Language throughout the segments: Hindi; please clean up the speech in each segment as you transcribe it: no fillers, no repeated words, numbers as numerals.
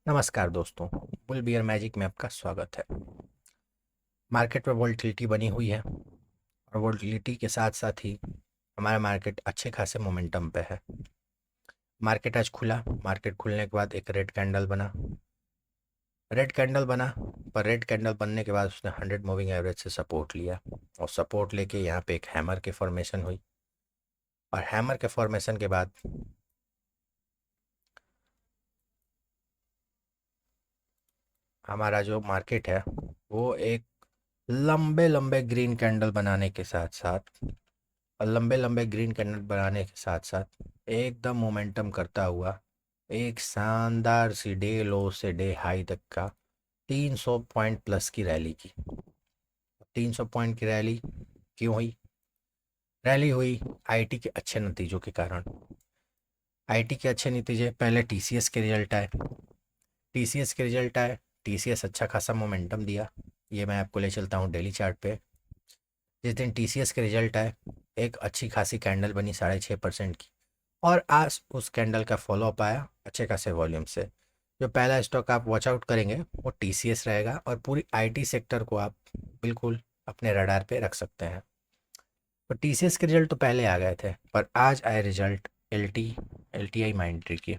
नमस्कार दोस्तों, बुल बियर मैजिक में आपका स्वागत है। मार्केट में वोलेटिलिटी बनी हुई है और वोलेटिलिटी के साथ साथ ही हमारा मार्केट अच्छे खासे मोमेंटम पे है। मार्केट आज खुला, मार्केट खुलने के बाद एक रेड कैंडल बना, पर रेड कैंडल बनने के बाद उसने 100 मूविंग एवरेज से सपोर्ट लिया और सपोर्ट लेके यहाँ पे एक हैमर की फॉर्मेशन हुई और हैमर के फॉर्मेशन के बाद हमारा जो मार्केट है वो एक लंबे लंबे ग्रीन कैंडल बनाने के साथ साथ और लंबे लंबे ग्रीन कैंडल बनाने के साथ साथ एकदम मोमेंटम करता हुआ एक शानदार सी डे लो से डे हाई तक का 300 पॉइंट प्लस की रैली की। 300 पॉइंट की रैली क्यों हुई? रैली हुई आईटी के अच्छे नतीजों के कारण। आईटी के अच्छे नतीजे, पहले टीसीएस के रिजल्ट आए। टीसीएस के रिजल्ट आए, टीसीएस अच्छा खासा मोमेंटम दिया। ये मैं आपको ले चलता हूँ डेली चार्ट पे। जिस दिन टीसीएस के रिजल्ट आए, एक अच्छी खासी कैंडल बनी 6.5% की और आज उस कैंडल का फॉलोअप आया अच्छे खासे वॉल्यूम से। जो पहला स्टॉक आप वॉच आउट करेंगे वो टीसीएस रहेगा और पूरी आईटी सेक्टर को आप बिल्कुल अपने रडार पे रख सकते हैं। तो टीसीएस के रिजल्ट तो पहले आ गए थे, पर आज आए रिजल्ट एलटीआई माइंड्री की।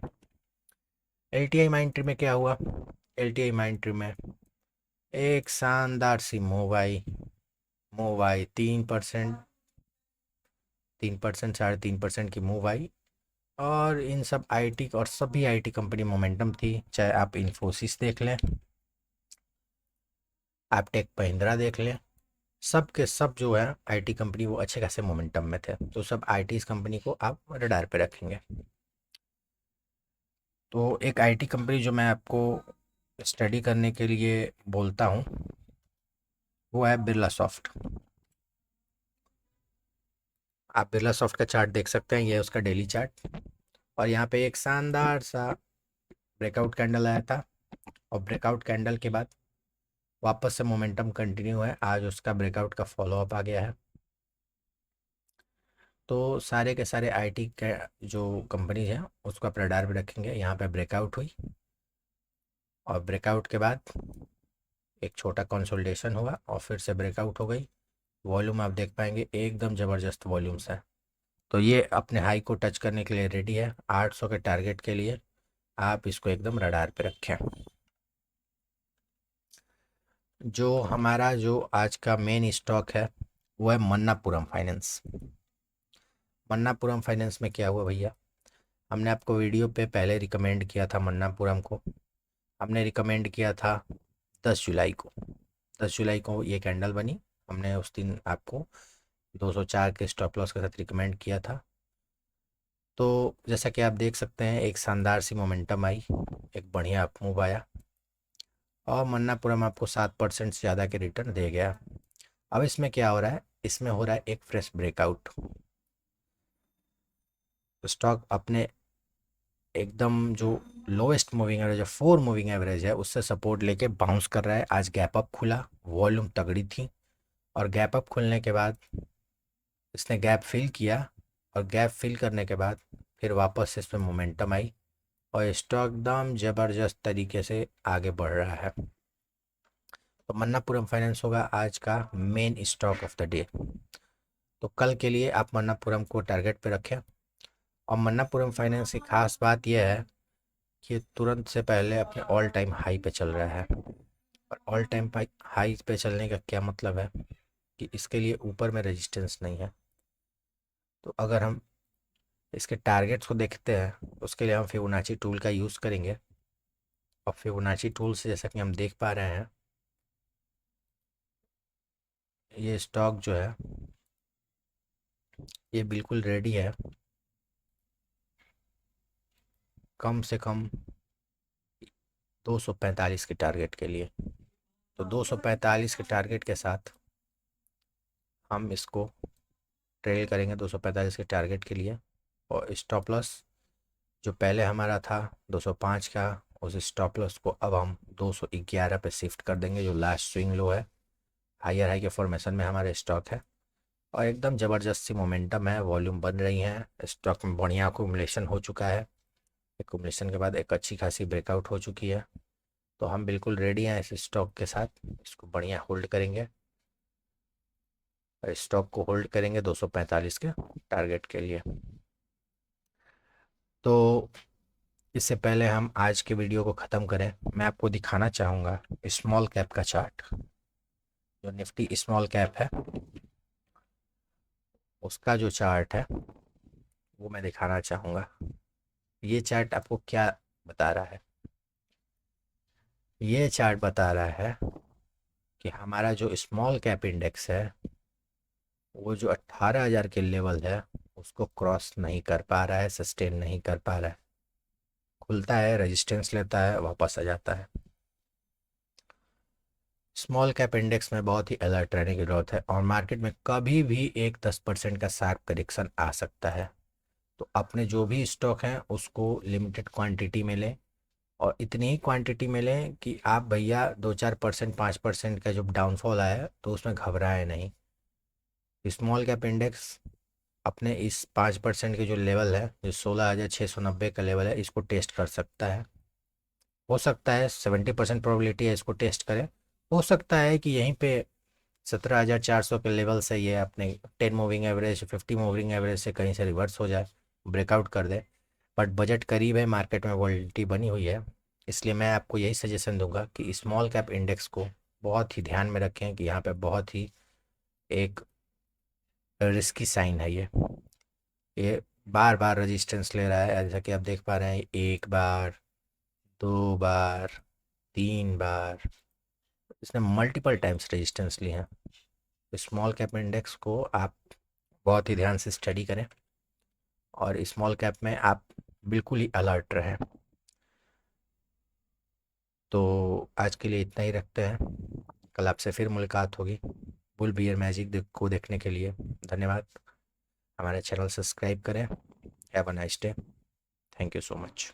एलटीआई माइंड्री में क्या हुआ? एलटीआई माइंड्री में एक शानदार सी मूव आई 3%, 3%, 3.5% की मूव आई और इन सब आईटी और सभी आईटी कंपनी मोमेंटम थी। चाहे आप इन्फोसिस देख लें, आप टेक महिंद्रा देख लें, सब के सब जो है आईटी कंपनी वो अच्छे खासे मोमेंटम में थे। तो सब आईटी कंपनी को आप रडार पे रखेंगे। तो एक आईटी कंपनी जो मैं आपको स्टडी करने के लिए बोलता हूँ वो है बिरला सॉफ्ट। आप बिरला सॉफ्ट का चार्ट देख सकते हैं, ये है उसका डेली चार्ट और यहाँ पे एक शानदार सा ब्रेकआउट कैंडल आया था और ब्रेकआउट कैंडल के बाद वापस से मोमेंटम कंटिन्यू है। आज उसका ब्रेकआउट का फॉलोअप आ गया है। तो सारे के सारे आईटी के जो कंपनीज हैं उसको आप रडार पे रखेंगे। यहाँ पे ब्रेकआउट हुई और ब्रेकआउट के बाद एक छोटा कंसोलिडेशन हुआ और फिर से ब्रेकआउट हो गई। वॉल्यूम आप देख पाएंगे एकदम ज़बरदस्त वॉल्यूम्स है। तो ये अपने हाई को टच करने के लिए रेडी है। 800 के टारगेट के लिए आप इसको एकदम रडार पे रखें। जो आज का मेन स्टॉक है वो है मन्नापुरम फाइनेंस। मन्नापुरम फाइनेंस में क्या हुआ भैया? हमने आपको वीडियो पे पहले रिकमेंड किया था मन्नापुरम को। हमने रिकमेंड किया था 10 जुलाई को। 10 जुलाई को ये कैंडल बनी। हमने उस दिन आपको 204 के स्टॉप लॉस के साथ रिकमेंड किया था। तो जैसा कि आप देख सकते हैं एक शानदार सी मोमेंटम आई, एक बढ़िया अप मूव आया और मन्नापुरम आपको 7% से ज़्यादा के रिटर्न दे गया। अब इसमें क्या हो रहा है? इसमें हो रहा है एक फ्रेश ब्रेकआउट। स्टॉक अपने एकदम जो लोएस्ट मूविंग एवरेज है, 4 मूविंग एवरेज है, उससे सपोर्ट लेके बाउंस कर रहा है। आज गैप अप खुला, वॉल्यूम तगड़ी थी और गैप अप खुलने के बाद इसने गैप फिल किया और गैप फिल करने के बाद फिर वापस से इसमें मोमेंटम आई और स्टॉक एकदम ज़बरदस्त तरीके से आगे बढ़ रहा है। तो मन्नापुरम फाइनेंस होगा आज का main stock of the day. तो कल के लिए आप मन्नापुरम को टारगेट पे रखें। और मन्नापुरम फाइनेंस की खास बात यह है कि तुरंत से पहले अपने ऑल टाइम हाई पे चल रहा है। और ऑल टाइम हाई पे चलने का क्या मतलब है कि इसके लिए ऊपर में रेजिस्टेंस नहीं है। तो अगर हम इसके टारगेट्स को देखते हैं उसके लिए हम फिबोनाची टूल का यूज़ करेंगे और फिबोनाची टूल से जैसा कि हम देख पा रहे हैं ये स्टॉक जो है ये बिल्कुल रेडी है कम से कम 245 के टारगेट के लिए। तो 245 के टारगेट के साथ हम इसको ट्रेल करेंगे 245 के टारगेट के लिए। और स्टॉप लॉस जो पहले हमारा था 205 का, उस स्टॉप लॉस को अब हम 211 पे शिफ्ट कर देंगे जो लास्ट स्विंग लो है। हायर हाई के फॉर्मेशन में हमारे स्टॉक है और एकदम ज़बरदस्त सी मोमेंटम है, वॉल्यूम बन रही है, स्टॉक में बढ़िया अकुमुलेशन हो चुका है। एकुमुलेशन के बाद एक अच्छी खासी ब्रेकआउट हो चुकी है, तो हम बिल्कुल रेडी हैं इस स्टॉक के साथ। इसको बढ़िया होल्ड करेंगे, और स्टॉक को होल्ड करेंगे 245 के टारगेट के लिए। तो इससे पहले हम आज के वीडियो को ख़त्म करें, मैं आपको दिखाना चाहूँगा स्मॉल कैप का चार्ट। जो निफ्टी स्मॉल कैप है उसका जो चार्ट है वो मैं दिखाना चाहूँगा। ये चार्ट आपको क्या बता रहा है? ये चार्ट बता रहा है कि हमारा जो स्मॉल कैप इंडेक्स है वो जो 18,000 के लेवल है उसको क्रॉस नहीं कर पा रहा है, सस्टेन नहीं कर पा रहा है। खुलता है, रेजिस्टेंस लेता है, वापस आ जाता है। स्मॉल कैप इंडेक्स में बहुत ही अलर्ट रहने की जरूरत है, और मार्केट में कभी भी एक 10% का शार्प करेक्शन आ सकता है। तो अपने जो भी स्टॉक हैं उसको लिमिटेड क्वांटिटी में लें, और इतनी ही क्वांटिटी में लें कि आप भैया 2-4%, 5% का जो डाउनफॉल आया है तो उसमें घबराएं नहीं। स्मॉल कैप इंडेक्स अपने इस 5% के जो लेवल है, जो 16,690 का लेवल है, इसको टेस्ट कर सकता है। हो सकता है 70% प्रोबेबिलिटी है इसको टेस्ट करें। हो सकता है कि यहीं पे 17,400 के लेवल से ये अपने 10 मूविंग एवरेज, 50 मूविंग एवरेज से कहीं से रिवर्स हो जाए, ब्रेकआउट कर दे। बट बजट करीब है, मार्केट में वॉलिटिलिटी बनी हुई है, इसलिए मैं आपको यही सजेशन दूंगा कि स्मॉल कैप इंडेक्स को बहुत ही ध्यान में रखें कि यहाँ पे बहुत ही एक रिस्की साइन है ये बार बार रेजिस्टेंस ले रहा है, जैसा कि आप देख पा रहे हैं। एक बार, दो बार, तीन बार, इसने मल्टीपल टाइम्स रेजिस्टेंस लिए हैं। स्मॉल कैप इंडेक्स को आप बहुत ही ध्यान से स्टडी करें, और स्मॉल कैप में आप बिल्कुल ही अलर्ट रहें। तो आज के लिए इतना ही रखते हैं, कल आपसे फिर मुलाकात होगी बुल बियर मैजिक को देखने के लिए। धन्यवाद। हमारे चैनल सब्सक्राइब करें। Have a nice day. Thank you so much.